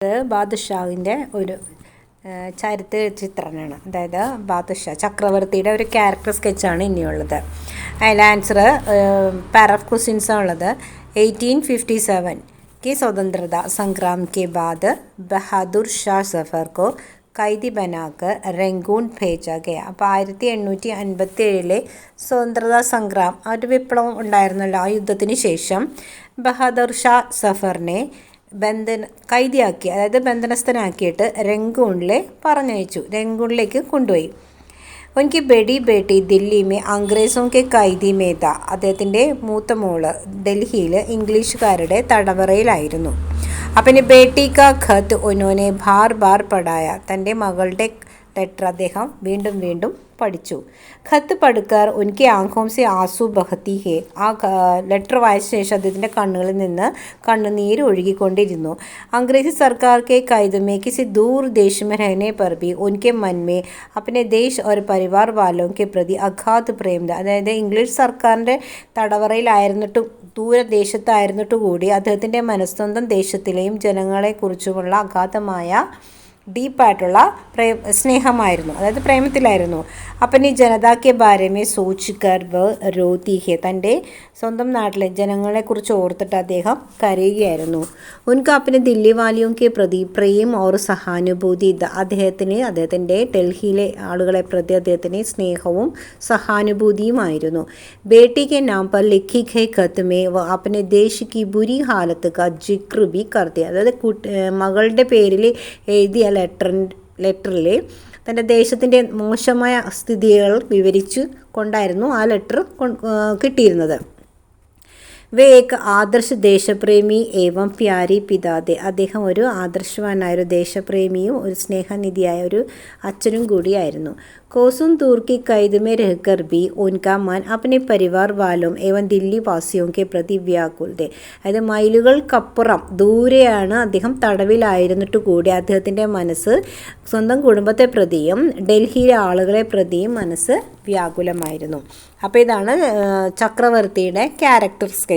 ഇത് ബാദുഷാവിൻ്റെ ഒരു ചരിത്ര ചിത്രമാണ്. അതായത് ബാദുഷാ ചക്രവർത്തിയുടെ ഒരു ക്യാരക്ടർ സ്കെച്ചാണ് ഇനിയുള്ളത്. അതിൽ ആൻസർ पैर ऑफ क्वेश्चंस ഉള്ളത് 1857 की स्वतंत्रता संग्राम के बाद बहादुर शाह जफर को कैदी बनाकर रंगून भेजा गया. അപ്പോൾ 1857 സ്വതന്ത്രതാ സംഗ്രാം ഒരു വിപ്ലവം ഉണ്ടായിരുന്നല്ലോ. ആ യുദ്ധത്തിന് ശേഷം ബഹാദൂർ ഷാ സഫറിനെ കൈദിയാക്കി, അതായത് ബന്ധനസ്ഥനാക്കിയിട്ട് രംഗൂണിൽ പറഞ്ഞയച്ചു, രംഗൂണിലേക്ക് കൊണ്ടുപോയി. ഉനക്ക് ബെഡി ബേട്ടി ദില്ലി മേ അംഗ്രേസോ കെ കൈദി മേത, അദ്ദേഹത്തിൻ്റെ മൂത്ത മോള് ഡൽഹിയിൽ ഇംഗ്ലീഷുകാരുടെ തടവറയിലായിരുന്നു. अपने बेटी का खत उन्होंने बार बार पढ़ाया, തൻ്റെ മകളുടെ ലെറ്റർ അദ്ദേഹം വീണ്ടും വീണ്ടും പഠിച്ചു. ഖത്ത് പഠിക്കാർ ഉനക്ക് ആംഖോം സെ ആസു ബഹത്തി ഹേ, ആ ലെറ്റർ വായിച്ച ശേഷം അദ്ദേഹത്തിൻ്റെ കണ്ണുകളിൽ നിന്ന് കണ്ണുനീര് ഒഴുകിക്കൊണ്ടിരുന്നു. അംഗ്രേസി സർക്കാർ के कैद में किसी दूर देश में रहने पर भी उनके मन में अपने देश और परिवार वालों के प्रति अगाध प्रेम था. അതായത് ഇംഗ്ലീഷ് സർക്കാരിൻ്റെ തടവറയിലായിരുന്നിട്ടും ദൂരദേശത്തായിരുന്നിട്ട് കൂടി അദ്ദേഹത്തിൻ്റെ മനസ്സൊന്തം ദേശത്തിലെയും ജനങ്ങളെക്കുറിച്ചുമുള്ള അഗാധമായ ഡീപ്പായിട്ടുള്ള സ്നേഹമായിരുന്നു, അതായത് പ്രേമത്തിലായിരുന്നു. അപ്പം ഈ ജനതാക്കെ ബാരമേ സോച്ചിക്കർ വ രോതി ഹെ, തൻ്റെ സ്വന്തം നാട്ടിലെ ജനങ്ങളെക്കുറിച്ച് ഓർത്തിട്ട് അദ്ദേഹം കരയുകയായിരുന്നു. ഉനക്ക് അപ്പനെ ദില്ലി വാലിയോം കെ പ്രതി പ്രേം ഓർ സഹാനുഭൂതി, അദ്ദേഹത്തിൻ്റെ ഡൽഹിയിലെ ആളുകളെ പ്രതി അദ്ദേഹത്തിന് സ്നേഹവും സഹാനുഭൂതിയുമായിരുന്നു. ബേട്ടി കെ നാം പർ ലിഖി ഗേ ഖത്ത് മേ വ അപ്പനെ ദേശ് കി ബുരി ഹാലത്ത് കാ ജിക്ർ ബി കർത്തി, അതായത് മകളുടെ പേരിൽ എഴുതിയ ലെറ്ററിൽ തൻ്റെ ദേശത്തിൻ്റെ മോശമായ സ്ഥിതികൾ വിവരിച്ചു കൊണ്ടായിരുന്നു ആ ലെറ്റർ കിട്ടിയിരുന്നത്. വേ ഏക് ആദർശ് ദേശപ്രേമി ഏവം പ്യാരി പിതാതെ, അദ്ദേഹം ഒരു ആദർശവാനായ ഒരു ദേശപ്രേമിയും ഒരു സ്നേഹനിധിയായ ഒരു അച്ഛനും കൂടിയായിരുന്നു. കോസും തൂർക്കി കൈദമേ രഹ്കർ ബി ഉൻകാ മൻ അപ്പനെ പരിവാർ വാലോം ഏവം ദില്ലി വാസിയോം കെ പ്രതി വ്യാകുൽതെ, അതായത് മൈലുകൾക്കപ്പുറം ദൂരെയാണ് അദ്ദേഹം തടവിലായിരുന്നിട്ട് കൂടി അദ്ദേഹത്തിൻ്റെ മനസ്സ് സ്വന്തം കുടുംബത്തെ പ്രതിയും ഡൽഹിയിലെ ആളുകളെ പ്രതിയും മനസ്സ് വ്യാകുലമായിരുന്നു. അപ്പോൾ ഇതാണ് ചക്രവർത്തിയുടെ ക്യാരക്ടർ സ്കെച്ച്.